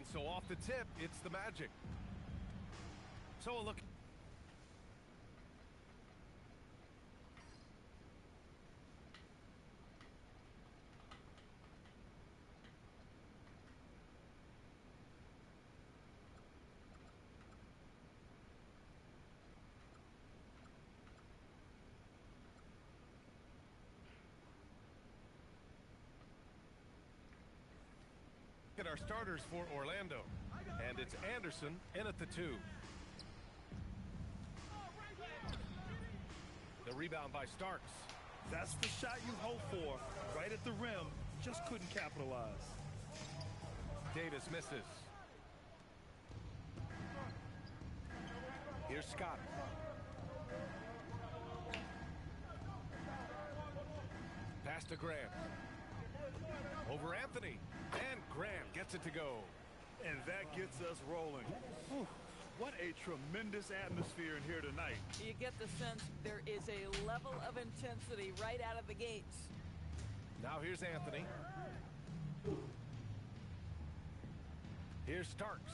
And so off the tip, it's the Magic. So a look. At our starters for Orlando, and it's Anderson in at the 2. The rebound by Starks. That's the shot you hope for, right at the rim. Just couldn't capitalize. Davis misses. Here's Scott. Pass to Grant. Over Anthony. And Grant gets it to go. And that gets us rolling. Whew, what a tremendous atmosphere in here tonight. You get the sense there is a level of intensity right out of the gates. Now here's Anthony. Here's Starks.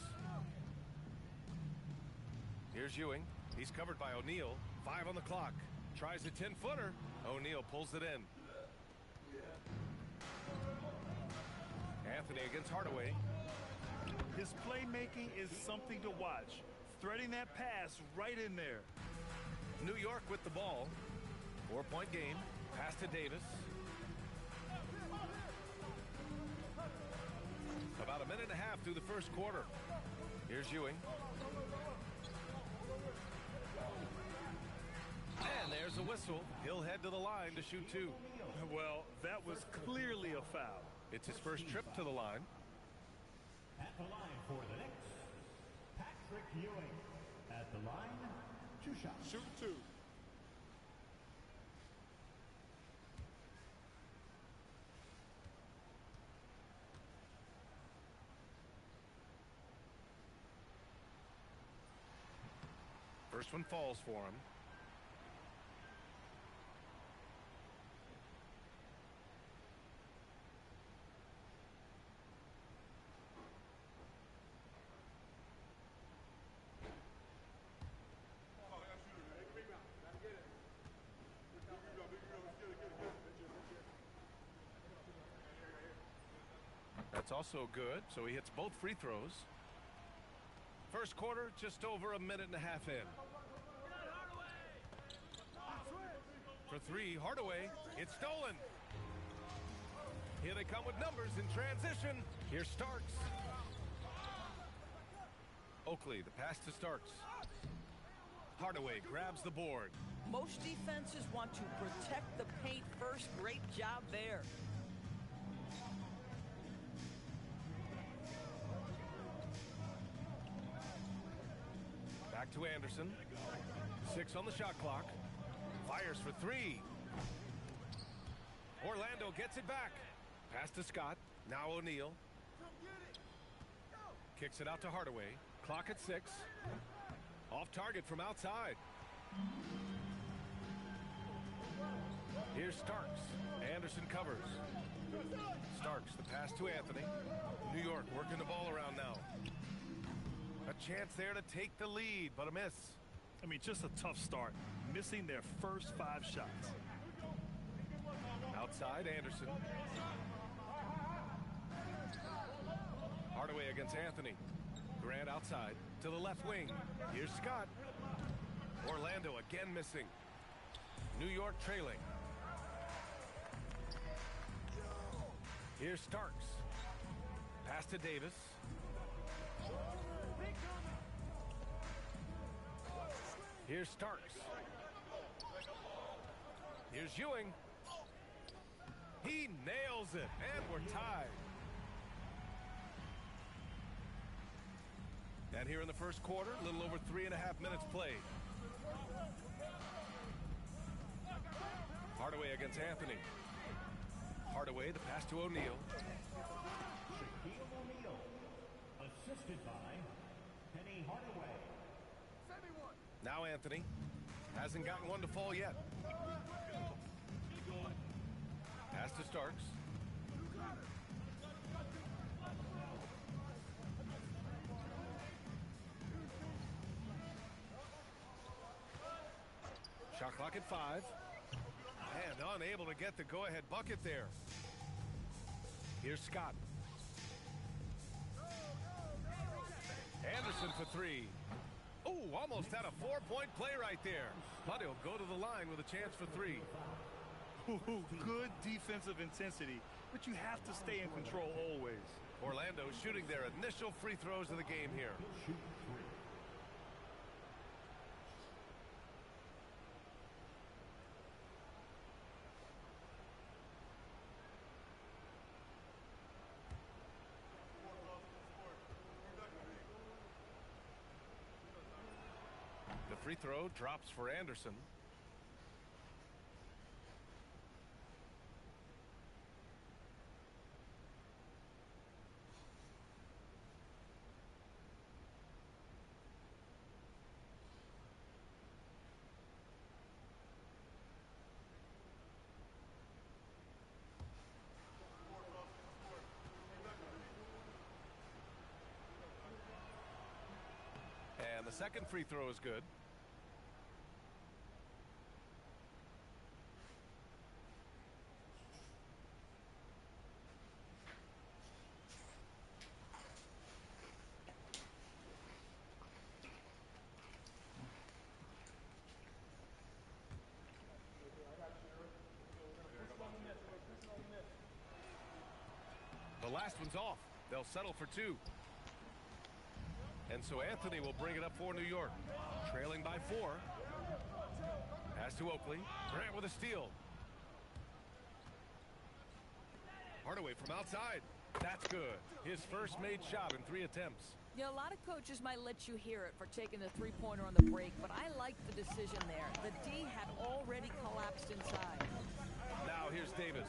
Here's Ewing. He's covered by O'Neal. 5 on the clock. Tries a 10-footer. O'Neal pulls it in. Anthony against Hardaway. His playmaking is something to watch. Threading that pass right in there. New York with the ball. 4-point game. Pass to Davis. About a minute and a half through the first quarter. Here's Ewing. And there's a whistle. He'll head to the line to shoot 2. Well, that was clearly a foul. It's his first trip to the line. At the line for the Knicks, Patrick Ewing. At the line, 2 shots. Shoot 2. First one falls for him. That's also good, so he hits both free throws. First quarter, just over a minute and a half in. For 3, Hardaway, it's stolen. Here they come with numbers in transition. Here's Starks. Oakley, the pass to Starks. Hardaway grabs the board. Most defenses want to protect the paint first. Great job there. Back to Anderson. 6 on the shot clock. Fires for 3. Orlando gets it back. Pass to Scott. Now O'Neal. Kicks it out to Hardaway. Clock at 6. Off target from outside. Here's Starks. Anderson covers. Starks, the pass to Anthony. New York working the ball around now. A chance there to take the lead, but a miss. I mean, just a tough start. Missing their first 5 shots. Outside, Anderson. Hardaway against Anthony. Grant outside to the left wing. Here's Scott. Orlando again missing. New York trailing. Here's Starks. Pass to Davis. Here's Starks. Here's Ewing. He nails it, and we're tied. And here in the first quarter, a little over 3.5 minutes played. Hardaway against Anthony. Hardaway, the pass to O'Neal. Shaquille O'Neal, assisted by Penny Hardaway. Now Anthony. Hasn't gotten one to fall yet. Pass to Starks. second 5. And unable to get the go-ahead bucket there. Here's Scott. Anderson for 3. Oh, almost had a 4-point play right there. But he'll go to the line with a chance for 3. Ooh, good defensive intensity, but you have to stay in control always. Orlando shooting their initial free throws of the game here. The free throw drops for Anderson. And the second free throw is good. The last one's off. They'll settle for 2. And so Anthony will bring it up for New York. Trailing by 4. Pass to Oakley. Grant with a steal. Hardaway from outside. That's good. His first made shot in 3 attempts. Yeah, a lot of coaches might let you hear it for taking the three-pointer on the break, but I like the decision there. The D had already collapsed inside. Now here's Davis.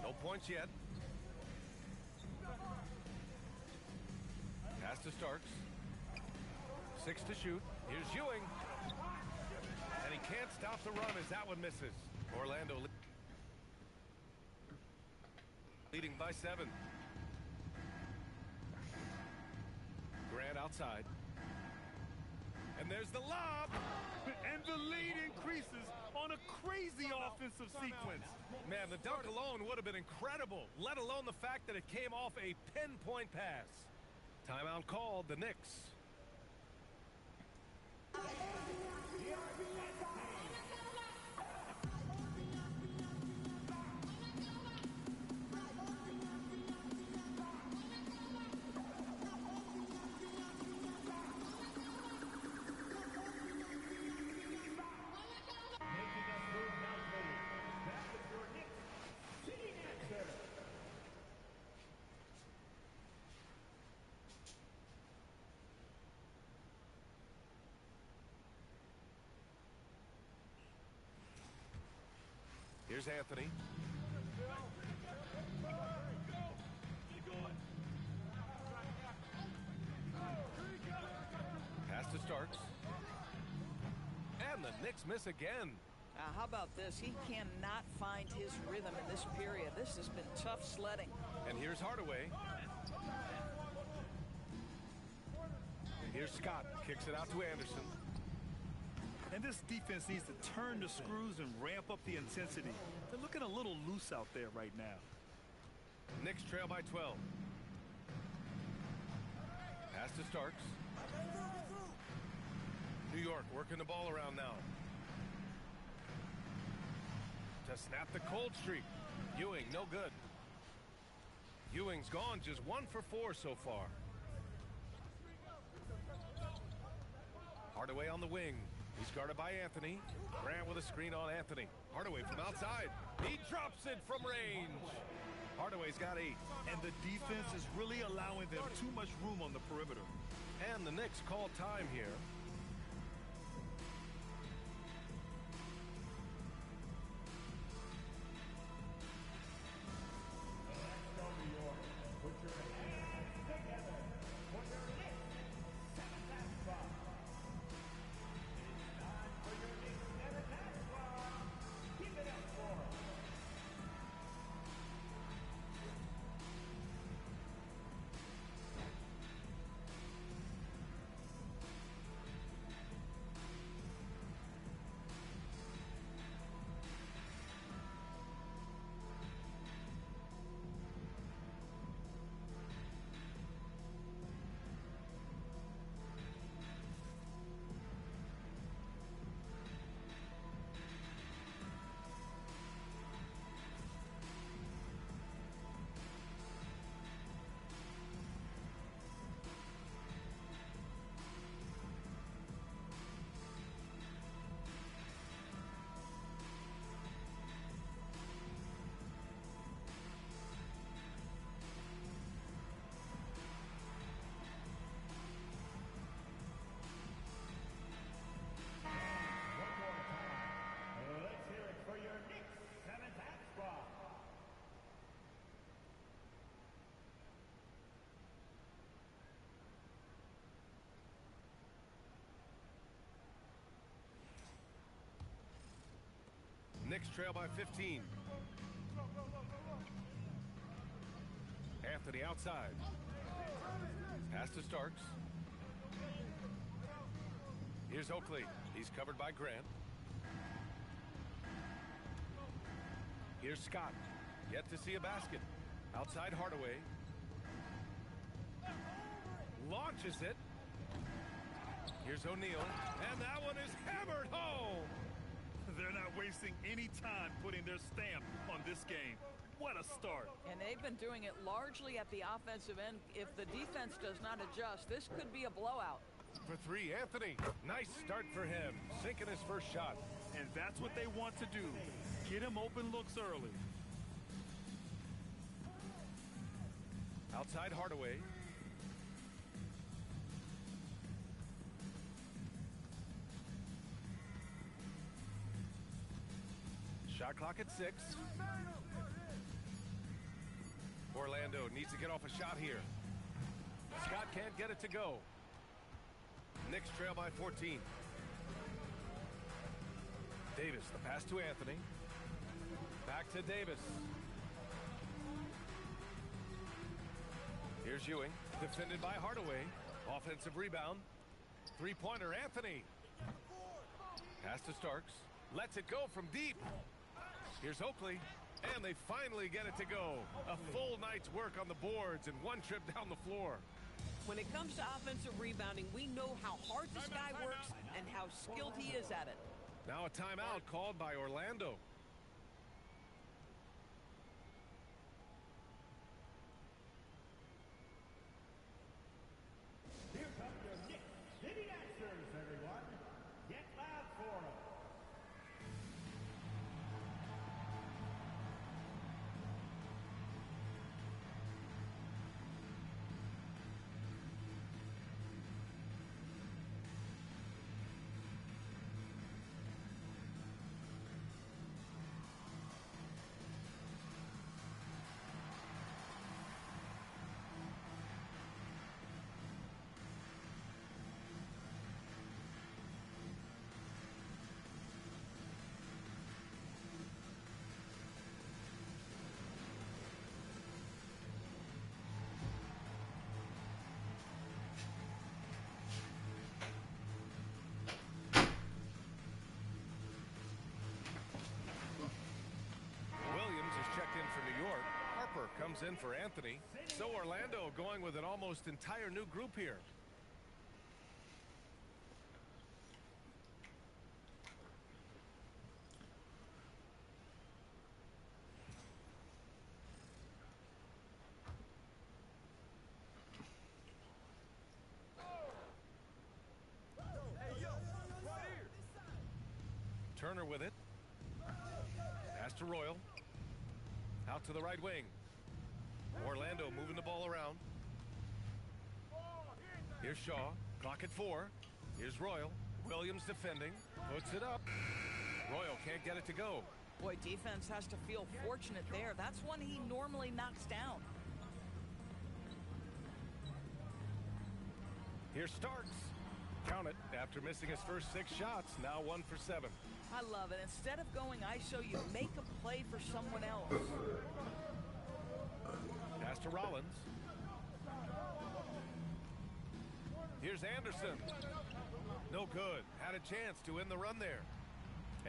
No points yet. Pass to Starks. 6 to shoot. Here's Ewing. And he can't stop the run as that one misses. Orlando leading by 7. Grant outside. And there's the lob. And the lead increases on a crazy offensive sequence. Man, the dunk alone would have been incredible, let alone the fact that it came off a pinpoint pass. Timeout called, the Knicks. Here's Anthony. Pass to Starks. And the Knicks miss again. How about this? He cannot find his rhythm in this period. This has been tough sledding. And here's Hardaway. Here's Scott. Kicks it out to Anderson. And this defense needs to turn the screws and ramp up the intensity. They're looking a little loose out there right now. Knicks trail by 12. Pass to Starks. New York working the ball around now. To snap the cold streak. Ewing, no good. Ewing's gone just 1 for 4 so far. Hardaway on the wing. He's guarded by Anthony. Grant with a screen on Anthony. Hardaway from outside. He drops it from range. Hardaway's got 8. And the defense is really allowing them too much room on the perimeter. And the Knicks call time here. Knicks trail by 15. Anthony outside. Pass to Starks. Here's Oakley. He's covered by Grant. Here's Scott. Yet to see a basket. Outside Hardaway. Launches it. Here's O'Neal. And that one is hammered home. They're not wasting any time putting their stamp on this game. What a start. And they've been doing it largely at the offensive end. If the defense does not adjust, this could be a blowout. For three, Anthony. Nice start for him. Sinking his first shot. And that's what they want to do. Get him open looks early. Outside Hardaway. Shot clock at 6. Orlando needs to get off a shot here. Scott can't get it to go. Knicks trail by 14. Davis, the pass to Anthony. Back to Davis. Here's Ewing, defended by Hardaway. Offensive rebound. Three-pointer, Anthony. Pass to Starks. Lets it go from deep. Here's Oakley. And they finally get it to go. A full night's work on the boards and one trip down the floor. When it comes to offensive rebounding, we know how hard this guy works and how skilled he is at it. Now a timeout called by Orlando. Here come your Knicks City Answers, everyone. Get loud for them. Comes in for Anthony. So Orlando going with an almost entire new group here. Turner with it. Pass to Royal. Out to the right wing. Orlando moving the ball around. Here's Shaw. Clock at 4. Here's Royal. Williams defending. Puts it up. Royal can't get it to go. Boy, defense has to feel fortunate there. That's one he normally knocks down. Here's Starks. Count it. After missing his first 6 shots, now 1 for 7. I love it. Instead of going ISO, you make a play for someone else. Pass to Rollins. Here's Anderson. No good. Had a chance to end the run there.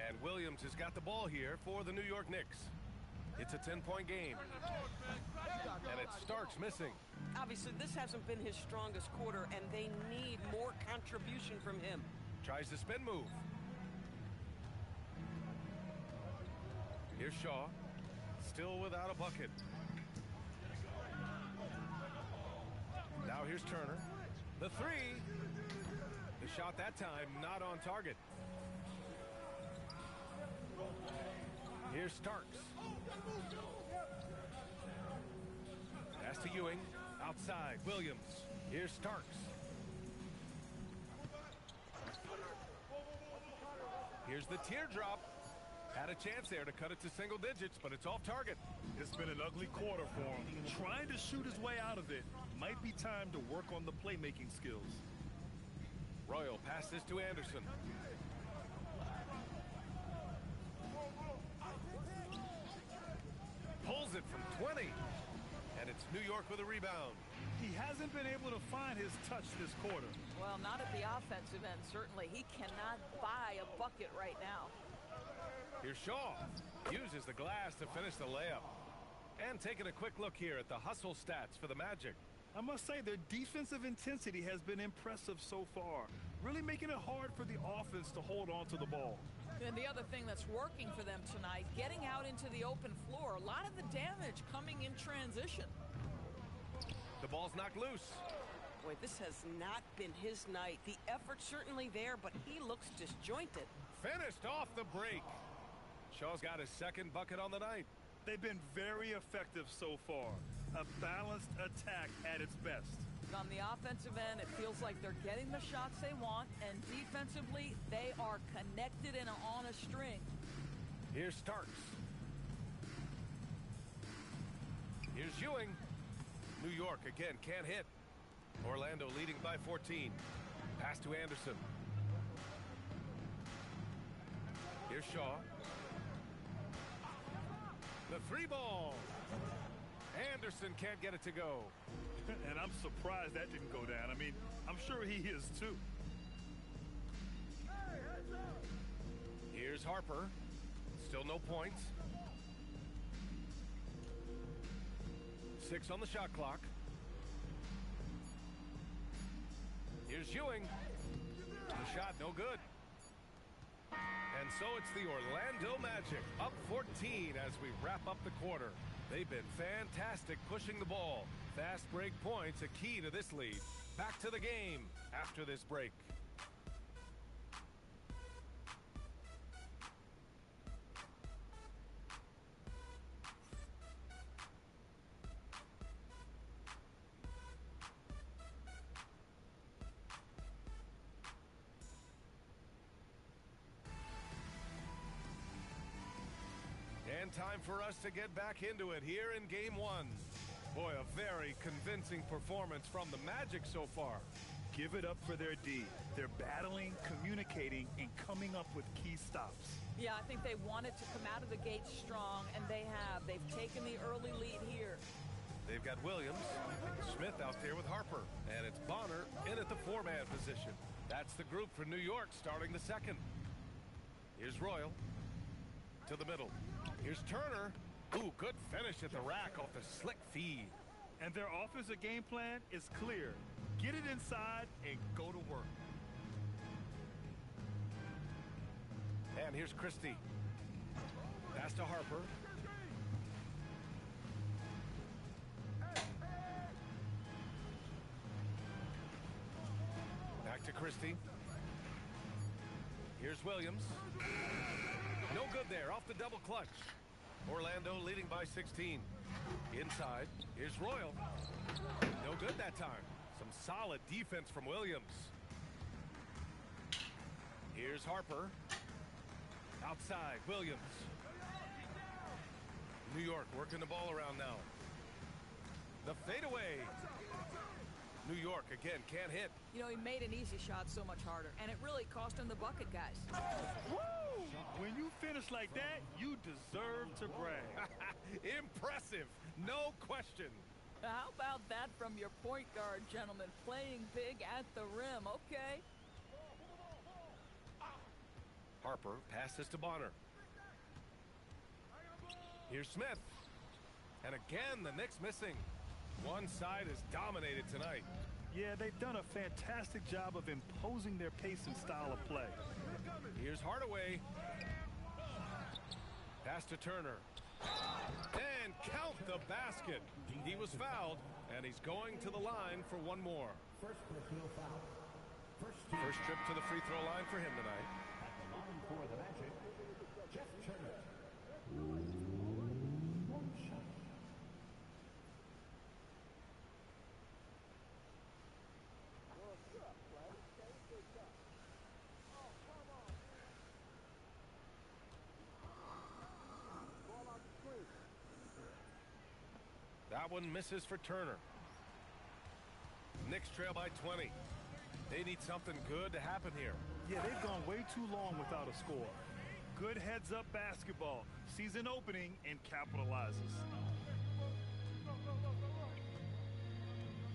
And Williams has got the ball here for the New York Knicks. It's a 10-point game. And it's Starks missing. Obviously, this hasn't been his strongest quarter, and they need more contribution from him. Tries the spin move. Here's Shaw. Still without a bucket. Now here's Turner. The 3. The shot that time not on target. Here's Starks. Pass to Ewing. Outside. Williams. Here's Starks. Here's the teardrop. Had a chance there to cut it to single digits, but it's off target. It's been an ugly quarter for him. Trying to shoot his way out of it. Might be time to work on the playmaking skills. Royal passes to Anderson. New York with a rebound. He hasn't been able to find his touch this quarter. Well, not at the offensive end, certainly. He cannot buy a bucket right now. Here's Shaw. Uses the glass to finish the layup. And taking a quick look here at the hustle stats for the Magic. I must say their defensive intensity has been impressive so far, really making it hard for the offense to hold on to the ball. And the other thing that's working for them tonight, getting out into the open floor, a lot of the damage coming in transition. The ball's knocked loose. Boy, this has not been his night. The effort's certainly there, but he looks disjointed. Finished off the break. Shaw's got his second bucket on the night. They've been very effective so far. A balanced attack at its best. On the offensive end, it feels like they're getting the shots they want, and defensively, they are connected and on a string. Here's Starks. Here's Ewing. New York again can't hit. Orlando leading by 14. Pass to Anderson. Here's Shaw. The three ball. Anderson can't get it to go. And I'm surprised that didn't go down. I mean, I'm sure he is too. Here's Harper. Still no points. 6 on the shot clock. Here's Ewing. The shot no good. And so it's the Orlando Magic up 14 as we wrap up the quarter. They've been fantastic pushing the ball. Fast break points a key to this lead. Back to the game after this break. And time for us to get back into it here in Game 1. Boy, a very convincing performance from the Magic so far. Give it up for their D. They're battling, communicating, and coming up with key stops. Yeah, I think they wanted to come out of the gate strong, and they have. They've taken the early lead here. They've got Williams, Smith out there with Harper, and it's Bonner in at the four-man position. That's the group for New York starting the second. Here's Royal to the middle. Here's Turner. Ooh, good finish at the rack off the slick feed. And their offensive game plan is clear. Get it inside and go to work. And here's Christie. Pass to Harper. Back to Christie. Here's Williams. No good there, off the double clutch. Orlando leading by 16. Inside, here's Royal. No good that time. Some solid defense from Williams. Here's Harper. Outside, Williams. New York working the ball around now. The fadeaway. New York again can't hit. You know, he made an easy shot so much harder, and it really cost him the bucket, guys. Woo! When you finish like that, you deserve to brag. Impressive, no question. How about that from your point guard, gentlemen? Playing big at the rim, okay? Harper passes to Bonner. Here's Smith. And again, the Knicks missing. One side is dominated tonight. Yeah, they've done a fantastic job of imposing their pace and style of play. Here's Hardaway. Pass to Turner. And count the basket. He was fouled, and he's going to the line for one more. First personal foul. First trip to the free throw line for him tonight. At the line for the Magic, Jeff Turner. One shot. That one misses for Turner. Knicks trail by 20. They need something good to happen here. Yeah, they've gone way too long without a score. Good heads-up basketball. Sees an opening and capitalizes.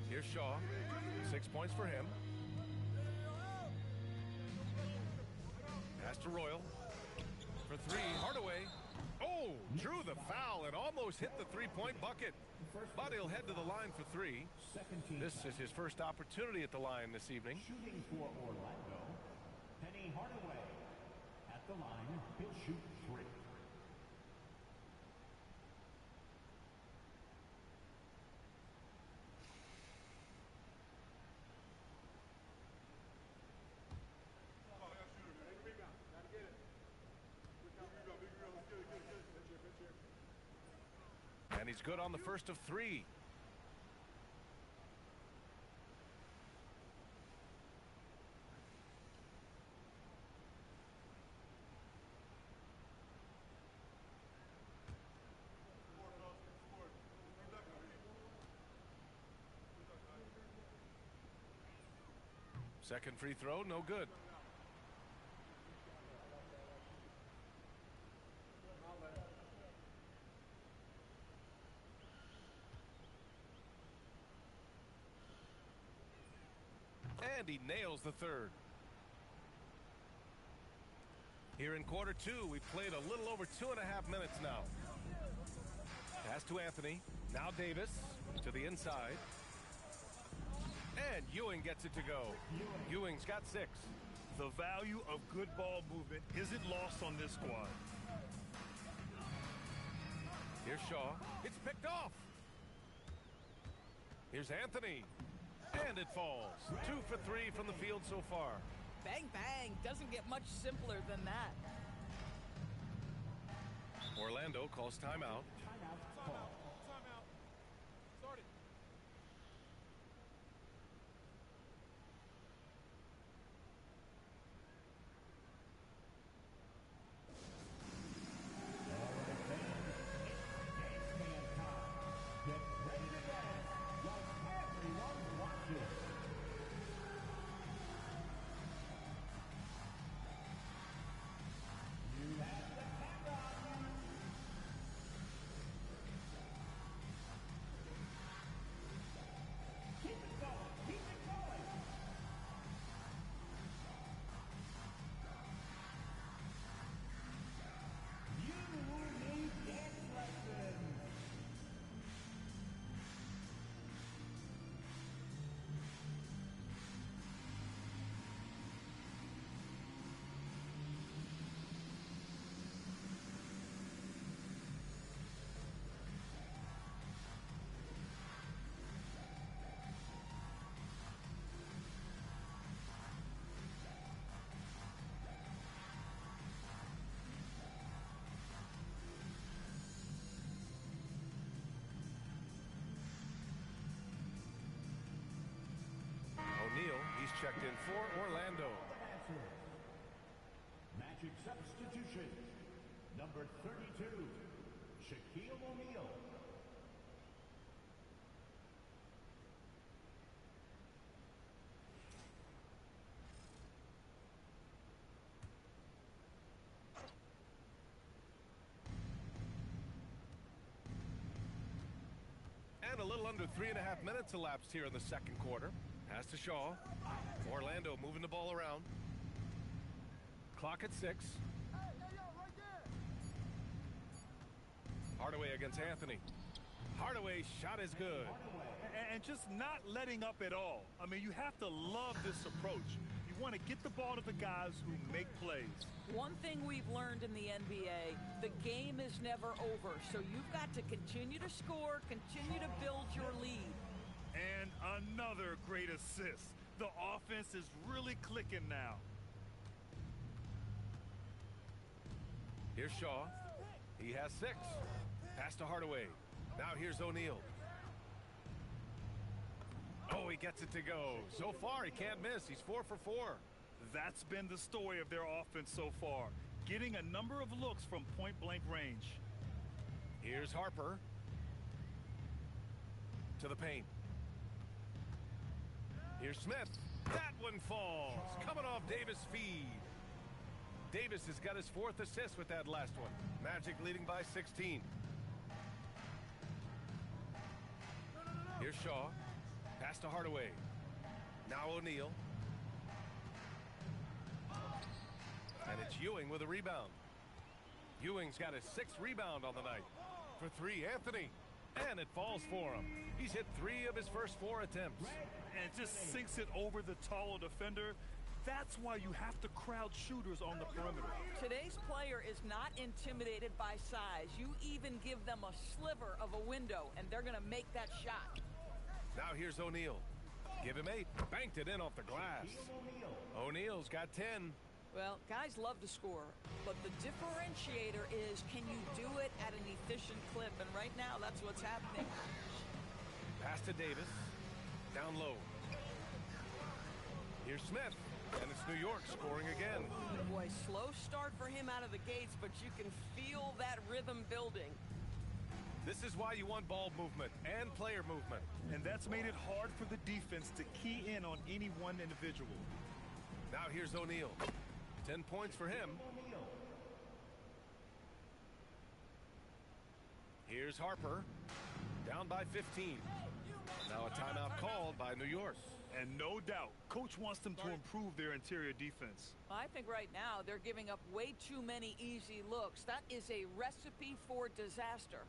Here's Shaw. 6 points for him. Pass to Royal. For three, Hardaway. Oh, drew the foul and almost hit the three-point bucket. But he'll head to the line for three. This is his first opportunity at the line this evening. Shooting for Orlando, Penny Hardaway. At the line, he'll shoot three. And he's good on the first of three. Second free throw, no good. And he nails the third. Here in quarter two, we've played a little over 2.5 minutes now. Pass to Anthony. Now Davis to the inside. And Ewing gets it to go. Ewing's got 6. The value of good ball movement isn't lost on this squad. Here's Shaw. It's picked off. Here's Anthony. And it falls. 2 for 3 from the field so far. Bang, bang. Doesn't get much simpler than that. Orlando calls timeout. He's checked in for Orlando. Magic substitution. Number 32, Shaquille O'Neal. And a little under 3.5 minutes elapsed here in the second quarter. Pass to Shaw. Orlando moving the ball around. Clock at 6. Hardaway against Anthony. Hardaway's shot is good. And just not letting up at all. I mean, you have to love this approach. You want to get the ball to the guys who make plays. One thing we've learned in the NBA, the game is never over. So you've got to continue to score, continue to build your lead. And another great assist. The offense is really clicking now. Here's Shaw. He has 6. Pass to Hardaway. Now here's O'Neal. Oh, he gets it to go. So far, he can't miss. He's 4 for 4. That's been the story of their offense so far. Getting a number of looks from point-blank range. Here's Harper. To the paint. Here's Smith. That one falls. Coming off Davis' feed. Davis has got his 4th assist with that last one. Magic leading by 16. Here's Shaw. Pass to Hardaway. Now O'Neal. And it's Ewing with a rebound. Ewing's got his 6th rebound on the night. For 3, Anthony. And it falls for him. He's hit 3 of his first 4 attempts. And just sinks it over the taller defender. That's why you have to crowd shooters on the perimeter. Today's player is not intimidated by size. You even give them a sliver of a window, and they're going to make that shot. Now here's O'Neal. Give him 8. Banked it in off the glass. O'Neal's got 10. Well, guys love to score, but the differentiator is, can you do it at an efficient clip? And right now, that's what's happening. Pass to Davis. Down low. Here's Smith. And it's New York scoring again. Boy, slow start for him out of the gates, but you can feel that rhythm building. This is why you want ball movement and player movement. And that's made it hard for the defense to key in on any one individual. Now here's O'Neal. 10 points for him. Here's Harper. Down by 15. Now a timeout called by New York. And no doubt, coach wants them to improve their interior defense. I think right now they're giving up way too many easy looks. That is a recipe for disaster.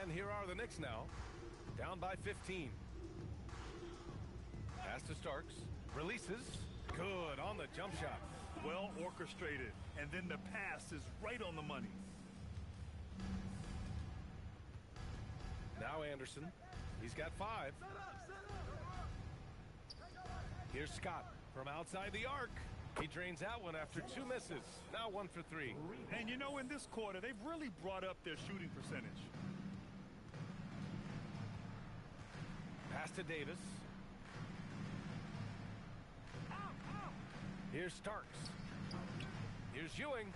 And here are the Knicks now. Down by 15. Pass to Starks. Releases. Good on the jump shot. Well orchestrated. And then the pass is right on the money. Now Anderson. He's got 5. Here's Scott from outside the arc. He drains that one after 2 misses. Now 1 for 3. And you know, in this quarter, they've really brought up their shooting percentage. Pass to Davis. Here's Starks. Here's Ewing.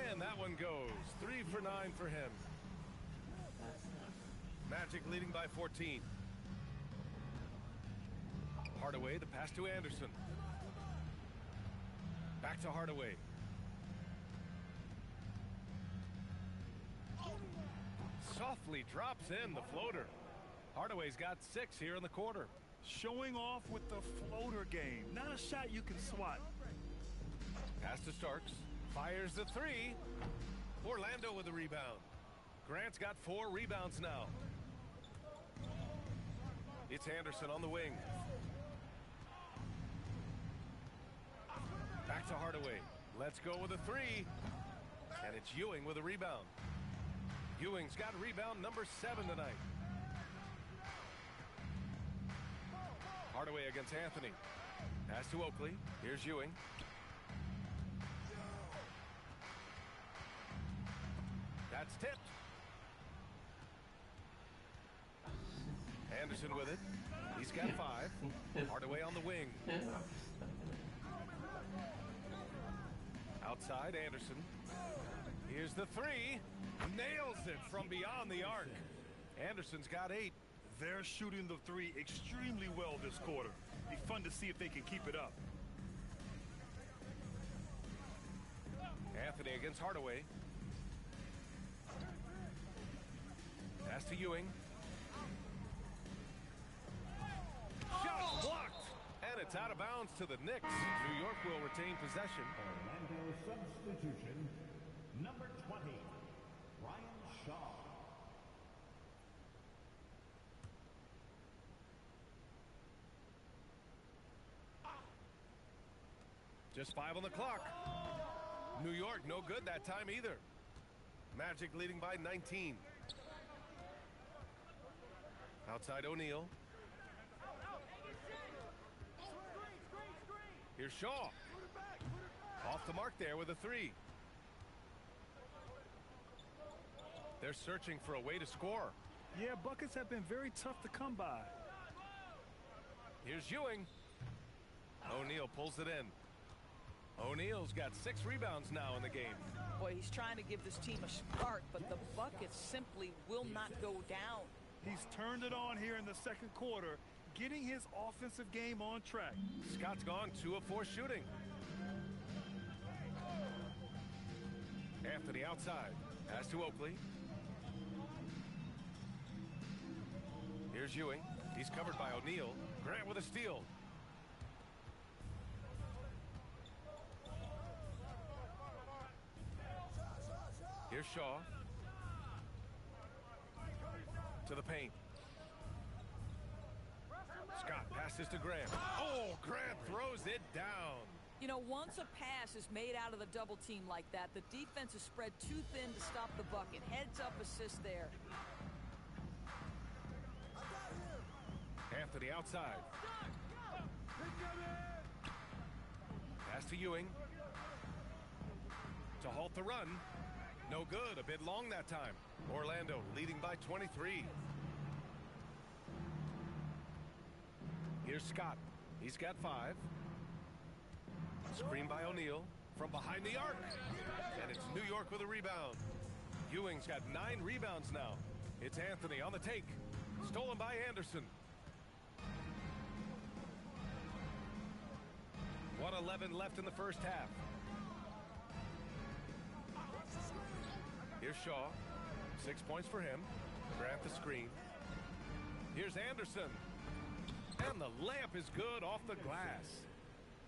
And that one goes. 3 for 9 for him. Magic leading by 14. Hardaway, the pass to Anderson. Back to Hardaway. Softly drops in the floater. Hardaway's got 6 here in the quarter. Showing off with the floater game. Not a shot you can swat. Pass to Starks. Fires the 3. Orlando with the rebound. Grant's got 4 rebounds now. It's Anderson on the wing. Back to Hardaway. Let's go with a 3. And it's Ewing with a rebound. Ewing's got rebound number 7 tonight. Hardaway against Anthony. Pass to Oakley. Here's Ewing. That's tipped. Anderson with it. He's got 5. Hardaway on the wing. Outside, Anderson. Here's the three. Nails it from beyond the arc. Anderson's got 8. They're shooting the three extremely well this quarter. Be fun to see if they can keep it up. Anthony against Hardaway. Pass to Ewing. Shot blocked. And it's out of bounds to the Knicks. New York will retain possession. Orlando substitution, number 20, Ryan Shaw. Just 5 on the clock. New York no good that time either. Magic leading by 19. Outside O'Neal. Here's Shaw. Off the mark there with a 3. They're searching for a way to score. Yeah, buckets have been very tough to come by. Here's Ewing. O'Neal pulls it in. O'Neal's got 6 rebounds now in the game. Boy, he's trying to give this team a spark, but the buckets simply will not go down. He's turned it on here in the second quarter, getting his offensive game on track. Scott's gone 2 of 4 shooting. Anthony outside. Pass to Oakley. Here's Ewing. He's covered by O'Neal. Grant with a steal. Here's Shaw. To the paint. Scott passes to Grant. Oh, Grant throws it down. You know, once a pass is made out of the double team like that, the defense is spread too thin to stop the bucket. Heads up assist there. Anthony outside. Pass to Ewing. To halt the run. No good. A bit long that time. Orlando leading by 23. Here's Scott. He's got 5. Screen by O'Neal from behind the arc. And it's New York with a rebound. Ewing's got 9 rebounds now. It's Anthony on the take. Stolen by Anderson. 1:11 left in the first half. Here's Shaw. 6 points for him. Grant the screen. Here's Anderson. And the layup is good off the glass.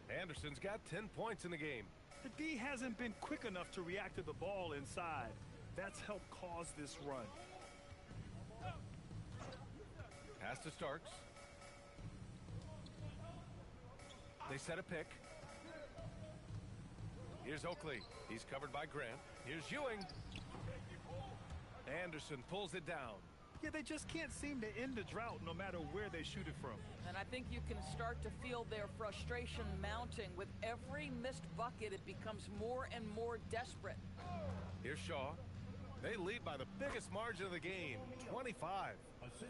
Anderson's got 10 points in the game. The D hasn't been quick enough to react to the ball inside. That's helped cause this run. Pass to Starks. They set a pick. Here's Oakley. He's covered by Grant. Here's Ewing. Anderson pulls it down. Yeah, they just can't seem to end the drought no matter where they shoot it from. And I think you can start to feel their frustration mounting. With every missed bucket, it becomes more and more desperate. Here's Shaw. They lead by the biggest margin of the game, 25.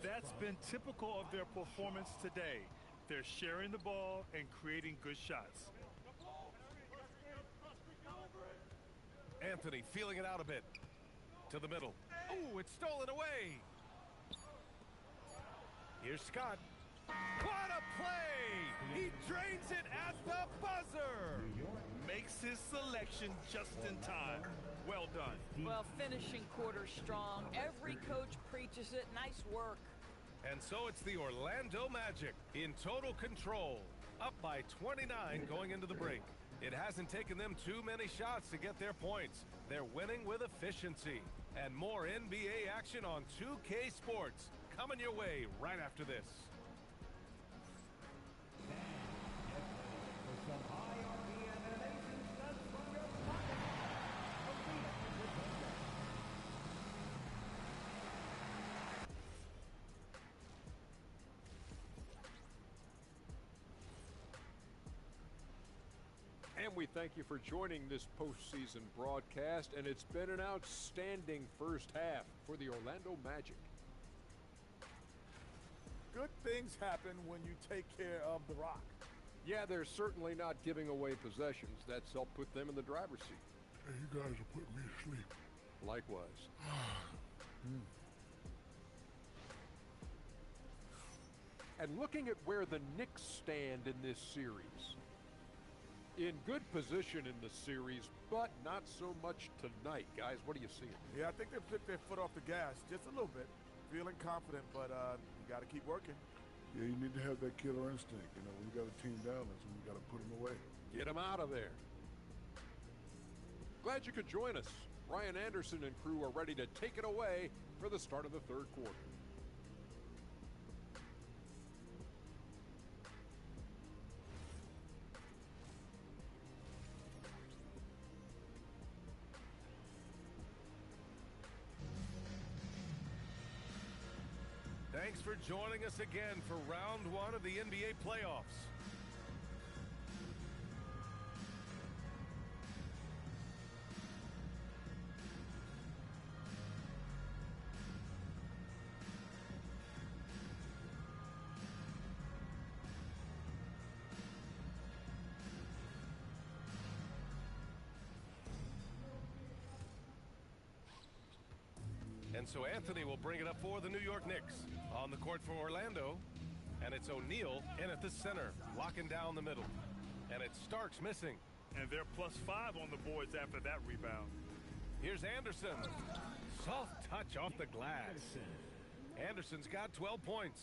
That's been typical of their performance today. They're sharing the ball and creating good shots. Anthony feeling it out a bit. To the middle. Oh, it's stolen away. Here's Scott. What a play! He drains it at the buzzer. Makes his selection just in time. Well done. Well, finishing quarter strong. Every coach preaches it. Nice work. And so it's the Orlando Magic in total control. Up by 29 going into the break. It hasn't taken them too many shots to get their points. They're winning with efficiency. And more NBA action on 2K Sports coming your way right after this. And we thank you for joining this postseason broadcast, and it's been an outstanding first half for the Orlando Magic. Good things happen when you take care of the rock. Yeah, they're certainly not giving away possessions. That's helped put them in the driver's seat. Hey, you guys are putting me to sleep. Likewise. And looking at where the Knicks stand in this series. In good position in the series, but not so much tonight. Guys, what are you seeing? Yeah, I think they've took their foot off the gas just a little bit. Feeling confident, but you got to keep working. Yeah, you need to have that killer instinct. You know, when you got a team down, that's when you got to put them away. Get them out of there. Glad you could join us. Ryan Anderson and crew are ready to take it away for the start of the third quarter. Thanks for joining us again for round one of the NBA playoffs. And so Anthony will bring it up for the New York Knicks. On the court for Orlando, and it's O'Neal in at the center, locking down the middle. And it's Starks missing. And they're +5 on the boards after that rebound. Here's Anderson. Soft touch off the glass. Anderson's got 12 points.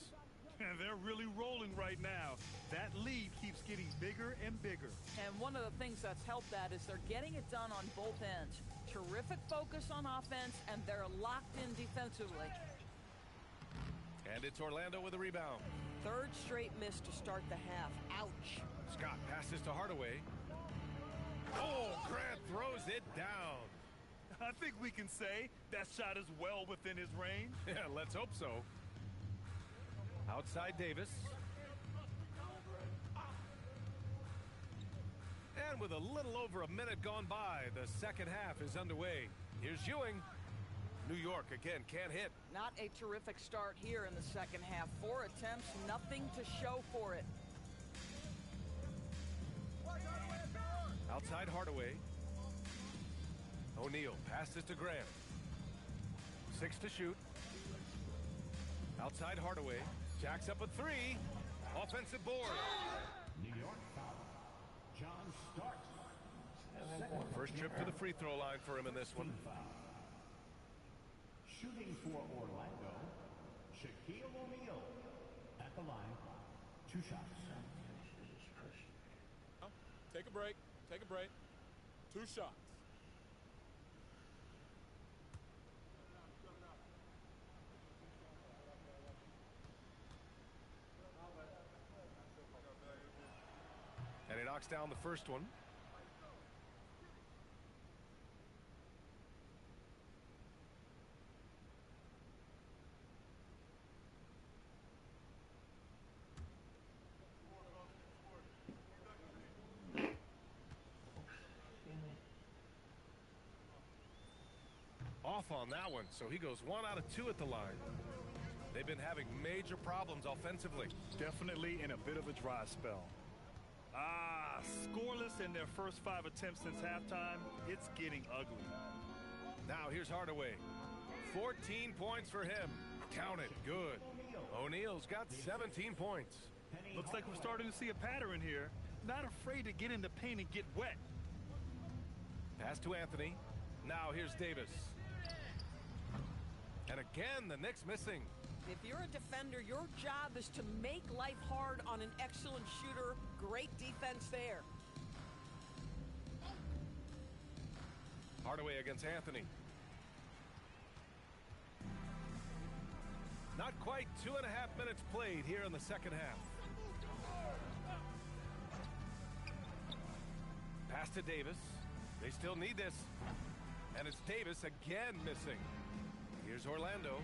And they're really rolling right now. That lead keeps getting bigger and bigger. And one of the things that's helped that is they're getting it done on both ends. Terrific focus on offense, and they're locked in defensively. And it's Orlando with a rebound. Third straight miss to start the half. Ouch. Scott passes to Hardaway. Oh, Grant throws it down. I think we can say that shot is well within his range. Yeah, let's hope so. Outside Davis. And with a little over a minute gone by, the second half is underway. Here's Ewing. New York, again, can't hit. Not a terrific start here in the second half. 4 attempts, nothing to show for it. Outside Hardaway. O'Neal passes to Grant. 6 to shoot. Outside Hardaway. Jacks up a 3. Offensive board. New York foul. John Starks. First trip to the free throw line for him in this one. Shooting for Orlando, Shaquille O'Neal. At the line, 2 shots. Take a break. Take a break. 2 shots. And he knocks down the first one. Off on that one, so he goes 1 out of 2 at the line. They've been having major problems offensively. Definitely in a bit of a dry spell. Scoreless in their first 5 attempts since halftime. It's getting ugly. Now here's Hardaway. 14 points for him. Count it. Good. O'Neal's got 17 points. Looks like we're starting to see a pattern here. Not afraid to get in the paint and get wet. Pass to Anthony. Now here's Davis. And again, the Knicks missing. If you're a defender, your job is to make life hard on an excellent shooter. Great defense there. Hardaway against Anthony. Not quite 2.5 minutes played here in the second half. Pass to Davis. They still need this. And it's Davis again missing. Here's Orlando.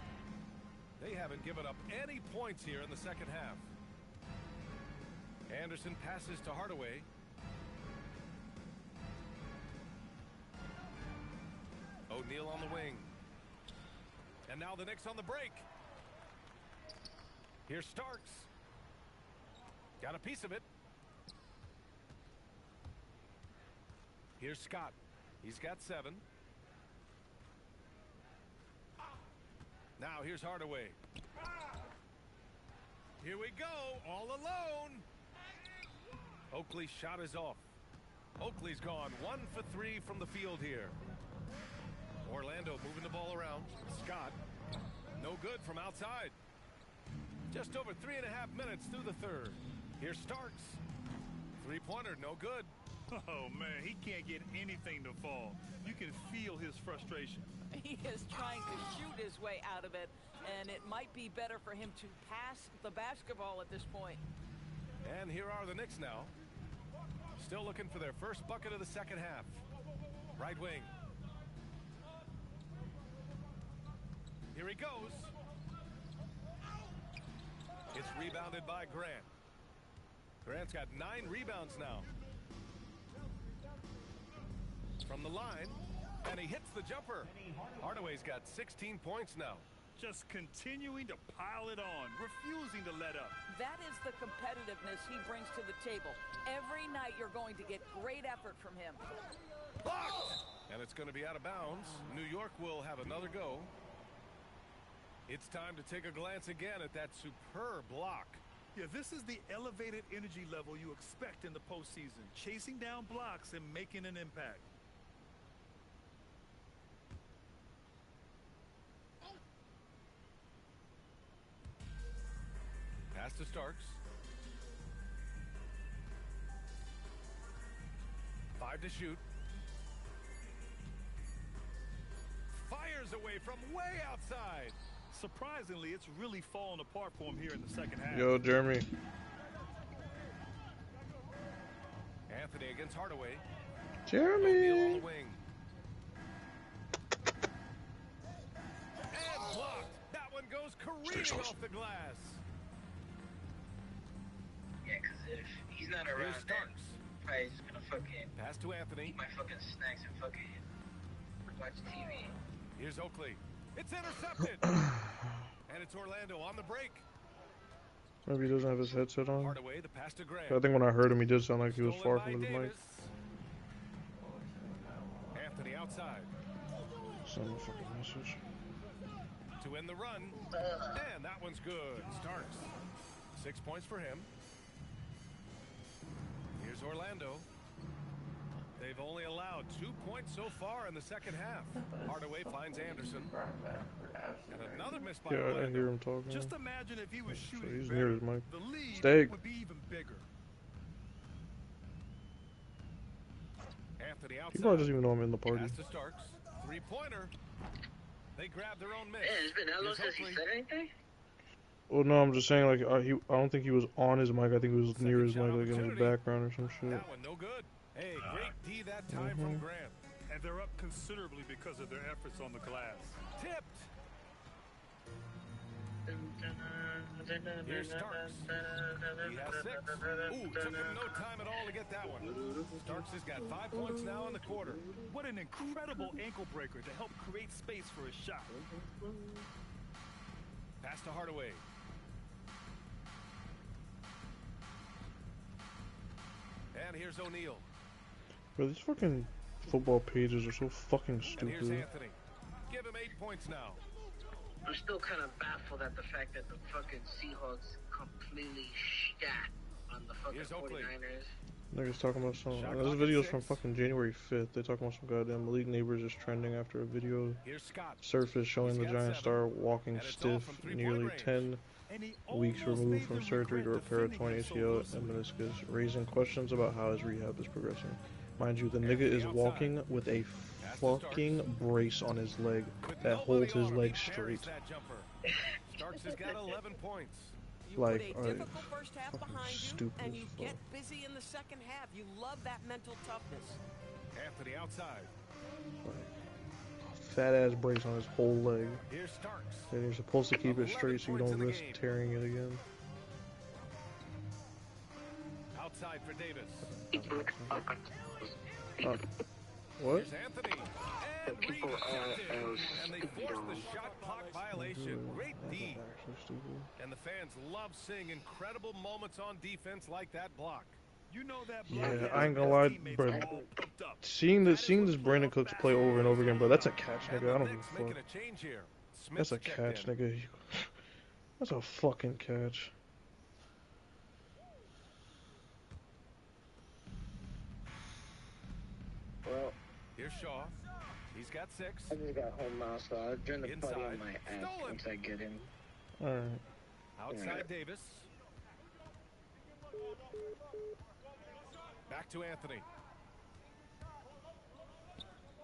They haven't given up any points here in the second half. Anderson passes to Hardaway. O'Neal on the wing. And now the Knicks on the break. Here's Starks. Got a piece of it. Here's Scott. He's got 7. Now here's Hardaway. Here we go, all alone. Oakley's shot is off. Oakley's gone 1 for 3 from the field here. Orlando moving the ball around. Scott, no good from outside. Just over 3.5 minutes through the third. Here's Starks. Three-pointer, no good. Oh, man, he can't get anything to fall. You can feel his frustration. He is trying to shoot his way out of it, and it might be better for him to pass the basketball at this point. And here are the Knicks now. Still looking for their first bucket of the second half. Right wing. Here he goes. It's rebounded by Grant. Grant's got 9 rebounds now. From the line, and he hits the jumper. Hardaway's got 16 points now. Just continuing to pile it on, refusing to let up. That is the competitiveness he brings to the table. Every night you're going to get great effort from him. Blocked! And it's going to be out of bounds. New York will have another go. It's time to take a glance again at that superb block. Yeah, this is the elevated energy level you expect in the postseason. Chasing down blocks and making an impact. Pass to Starks. 5 to shoot. Fires away from way outside. Surprisingly, it's really fallen apart for him here in the second half. Yo, Jeremy. Anthony against Hardaway. Jeremy. O'Neal on the wing. And blocked. That one goes careening off the glass. Yeah, because if he's not around, Here's then Starks. probably just gonna fucking Pass to Anthony. eat my fucking snacks and fucking watch TV. Here's Oakley. It's intercepted. And it's Orlando on the break. Maybe he doesn't have his headset on. Hardaway, the pass to Grant. I think when I heard him, he did sound like he was Stolen far by from his mic. Davis. Anthony outside. Send a fucking message. To end the run. And that one's good. Starks. 6 points for him. Here's Orlando. They've only allowed 2 points so far in the second half. Hardaway finds Anderson. And another miss by Yeah, Orlando. I hear him talking. Just imagine if he was So shooting he's better, near his mic. the lead Steak. would be even bigger. Anthony He outside. probably doesn't even know I'm in the party. Pass to Starks. Three-pointer. They grab their own miss. Yeah, it's been that long Here's since he Oakley. said anything? Well, no, I'm just saying, like, I don't think he was on his mic. I think he was near his mic, like in the opportunity. background or some shit. That one no good. Hey, great D that time from Grant. And they're up considerably because of their efforts on the glass. Tipped. Here's Starks. He has 6. Ooh, took him no time at all to get that one. Starks has got 5 points now in the quarter. What an incredible ankle breaker to help create space for his shot. Pass to Hardaway. And here's O'Neal. Bro, these fucking football pages are so fucking And here's stupid. Anthony. Give him 8 points now. I'm still kind of baffled at the fact that the fucking Seahawks completely shat on the fucking Here's Oakley. 49ers. Niggas talking about some. Shot This clock at video's from 6. fucking January 5th. They talking about some goddamn Elite Neighbors is trending after a video Here's Scott. surfaced showing He's the got Giant 7. star walking And it's all stiff, from three-point nearly range. 10 And he weeks almost removed made from them surgery to regret repair a defending torn him so ACL loosely. and meniscus, raising questions about how his rehab is progressing. Mind you, the nigga Anthony is outside. walking with a Pass to fucking brace on his leg With that nobody holds his on him, leg he parries straight. that jumper. Starks has got 11 points. You Like, put a alright, difficult first half fucking behind you, stupid and as you fuck. get busy in the second half. You love that mental toughness. Anthony outside. Fat ass brace on his whole leg. Here's Starks. And you're supposed to keep it straight so you 11 don't points risk in the game. tearing it again. Outside for Davis. What? Here's Anthony. And People rejected. And they stupid forced on the shot clock violation. Great D. Actually stupid. And the fans love seeing incredible moments on defense like that block. You know that Yeah, I ain't gonna lie, bro. Seeing this Brandon Cooks play over and over again, bro, that's a catch, nigga. I don't give a fuck. That's a catch, nigga. That's a fucking catch. Well, Here's Shaw. He's got 6. I just got home now, so I'll join the party Inside. on my app once I get in. All right. Outside Davis. Back to Anthony.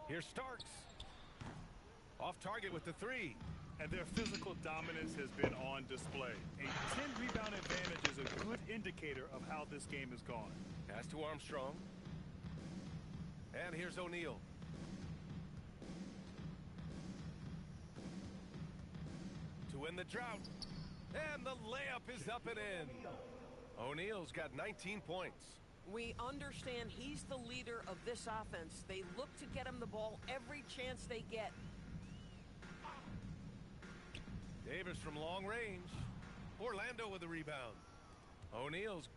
Here's Starks. Off target with the 3. And their physical dominance has been on display. A 10-rebound advantage is a good indicator of how this game has gone. Pass to Armstrong. And here's O'Neal. To win the drought. And the layup is up and in. O'Neal's got 19 points. We understand he's the leader of this offense. They look to get him the ball every chance they get. Davis from long range. Orlando with the rebound. O'Neal's.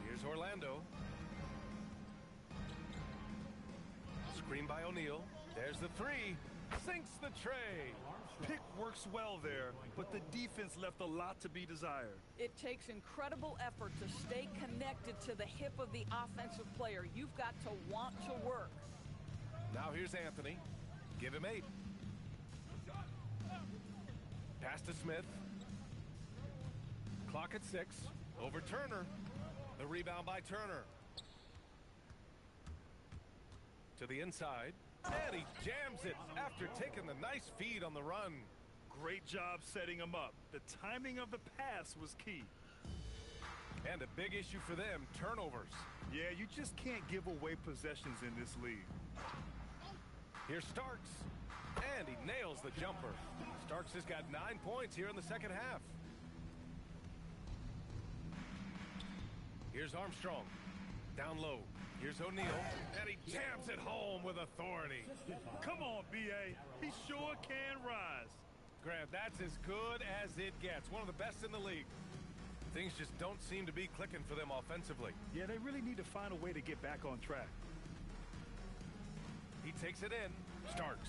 Here's Orlando. Screen by O'Neal. There's the 3. Sinks the tray. Pick works well there, but the defense left a lot to be desired. It takes incredible effort to stay connected to the hip of the offensive player. You've got to want to work. Now here's Anthony. Give him 8. Pass to Smith. Clock at 6. Over Turner. The rebound by Turner. To the inside. And he jams it after taking the nice feed on the run. Great job setting him up. The timing of the pass was key. And a big issue for them, turnovers. Yeah, you just can't give away possessions in this league. Here's Starks. And he nails the jumper. Starks has got 9 points here in the second half. Here's Armstrong. Down low. Here's O'Neal. And he jams it home with authority. Come on, B.A. He sure can rise. Grant, that's as good as it gets. One of the best in the league. Things just don't seem to be clicking for them offensively. Yeah, they really need to find a way to get back on track. He takes it in. Starks.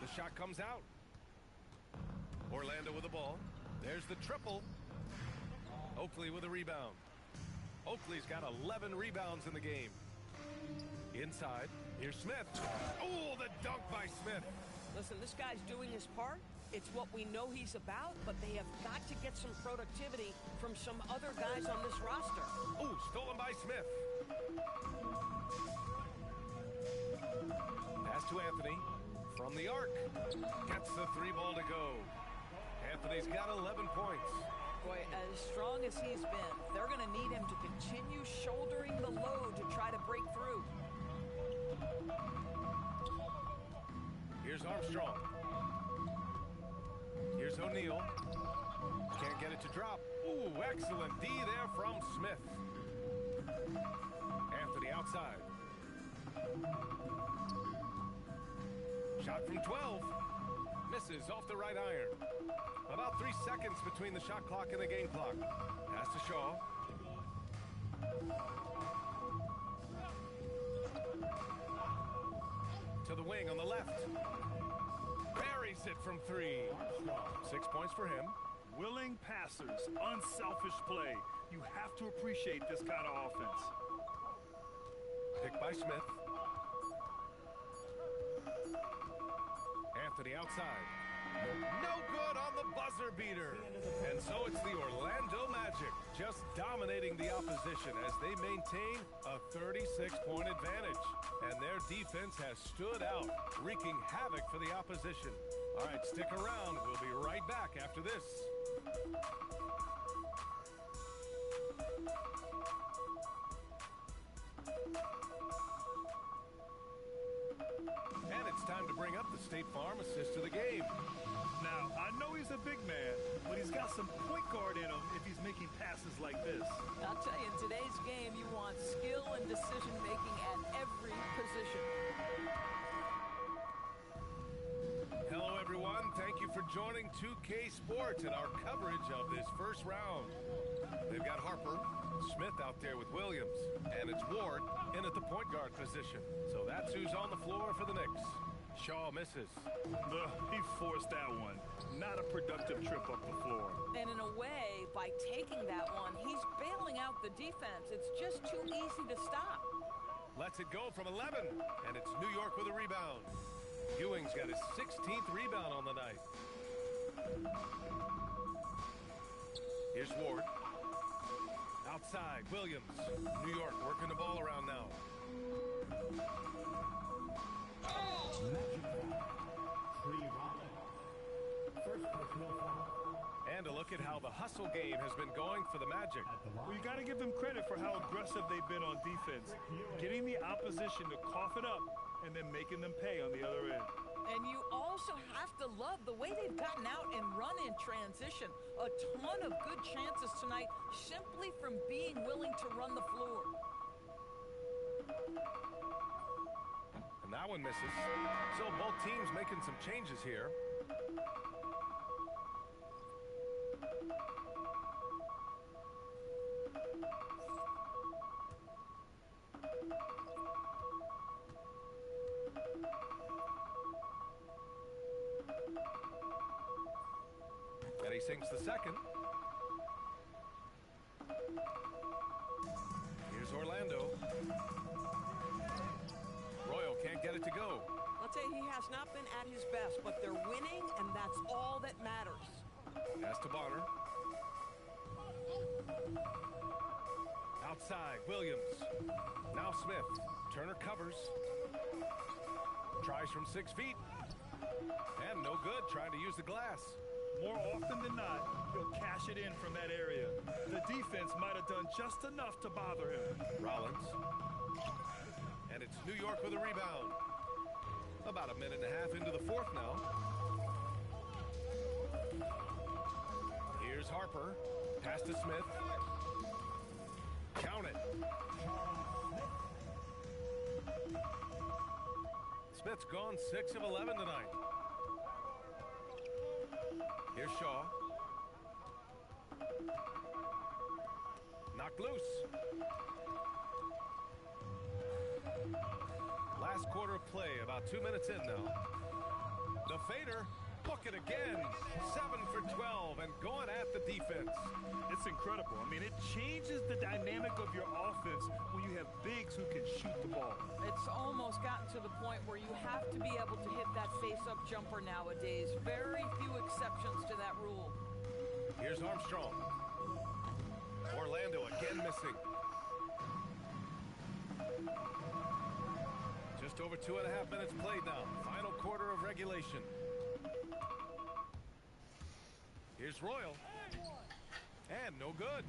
The shot comes out. Orlando with the ball. There's the triple. Oakley with a rebound. Oakley's got 11 rebounds in the game. Inside. Here's Smith. Oh, the dunk by Smith. Listen, this guy's doing his part. It's what we know he's about, but they have got to get some productivity from some other guys on this roster. Oh, stolen by Smith. Pass to Anthony. From the arc. Gets the 3 ball to go. Anthony's got 11 points. Boy, as strong as he's been, they're going to need him to continue shouldering the load to try to break through. Here's Armstrong. Here's O'Neal. Can't get it to drop. Ooh, excellent D there from Smith. Anthony outside. Shot from 12. Misses off the right iron. About 3 seconds between the shot clock and the game clock. Pass to Shaw. To the wing on the left. Buries it from 3. 6 points for him. Willing passers, unselfish play. You have to appreciate this kind of offense. Picked by Smith. Anthony outside. No good on the buzzer beater. And so it's the Orlando Magic just dominating the opposition as they maintain a 36-point advantage. And their defense has stood out, wreaking havoc for the opposition. All right, stick around. We'll be right back after this. And it's time to bring up the State Farm assist of the game. Now, I know he's a big man, but he's got some point guard in him if he's making passes like this. I'll tell you, in today's game, you want skill and decision-making at every position. Hello, everyone. Thank you for joining 2K Sports and our coverage of this first round. They've got Harper, Smith out there with Williams, and it's Ward in at the point guard position. So that's who's on the floor for the Knicks. Shaw misses. He forced that one. Not a productive trip up the floor. And in a way, by taking that one, he's bailing out the defense. It's just too easy to stop. Lets it go from 11, and it's New York with a rebound. Ewing's got his 16th rebound on the night. Here's Ward. Outside, Williams. New York working the ball around now. And a look at how the hustle game has been going for the Magic. Well, you got to give them credit for how aggressive they've been on defense. Getting the opposition to cough it up and then making them pay on the other end. And you also have to love the way they've gotten out and run in transition. A ton of good chances tonight simply from being willing to run the floor. And that one misses. So both teams making some changes here. And he sinks the second. Here's Orlando. Royal can't get it to go. I'll tell you, he has not been at his best, but they're winning, and that's all that matters. Pass to Bonner. Outside, Williams. Now Smith. Turner covers. Tries from 6 feet. And no good, trying to use the glass. More often than not, he'll cash it in from that area. The defense might have done just enough to bother him. Rollins. And it's New York with a rebound. About a minute and a half into the fourth now. Here's Harper. Pass to Smith. Count it. Smith's gone 6 of 11 tonight. Here's Shaw. Knocked loose. Last quarter of play, about 2 minutes in now. The fader, book it again. 7 for 12 and going at the defense. It's incredible. I mean, it changes the dynamic of your offense when you have bigs who can shoot the ball. It's almost gotten to the point where you have to be able to hit that face-up jumper nowadays. Very few exceptions to that rule. Here's Armstrong. Orlando again missing. Just over 2.5 minutes played now. Final quarter of regulation. Here's Royal. And no good.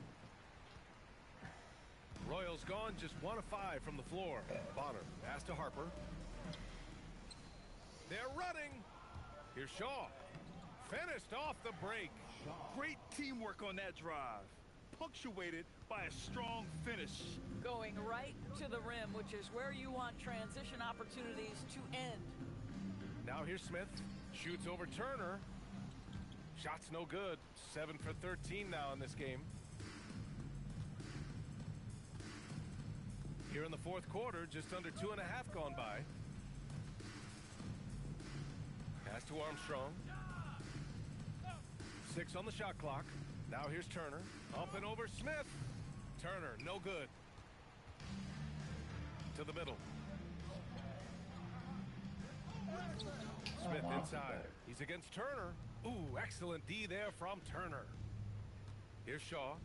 Royal's gone just 1 of 5 from the floor. Bonner, pass to Harper. They're running. Here's Shaw. Finished off the break. Great teamwork on that drive. Punctuated by a strong finish. Going right to the rim, which is where you want transition opportunities to end. Now here's Smith. Shoots over Turner. Shot's no good. 7 for 13 now in this game. Here in the fourth quarter, just under 2.5 gone by. Pass to Armstrong. 6 on the shot clock. Now here's Turner. Up and over Smith. Turner, no good. To the middle. Smith inside. He's against Turner. Ooh, excellent D there from Turner. Here's Shaw.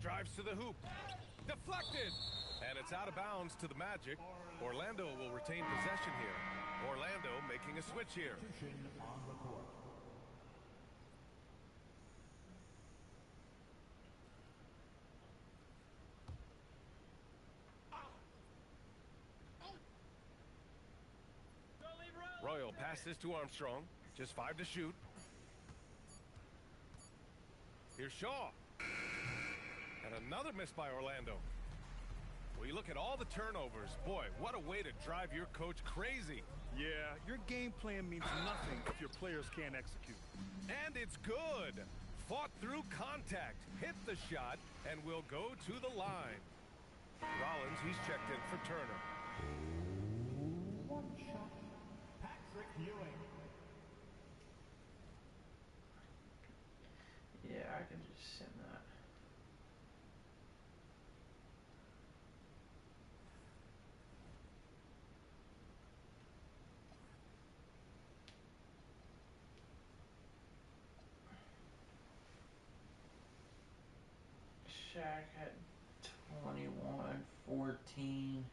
Drives to the hoop. Deflected. And it's out of bounds to the Magic. Orlando will retain possession here. Orlando making a switch here. Royal passes to Armstrong. Just 5 to shoot. Here's Shaw. And another miss by Orlando. Well, you look at all the turnovers. Boy, what a way to drive your coach crazy. Yeah, your game plan means nothing if your players can't execute. And it's good. Fought through contact, hit the shot, and will go to the line. Rollins, he's checked in for Turner. One shot, Patrick Ewing. Yeah, I can just send that. Shaq had 21, 14.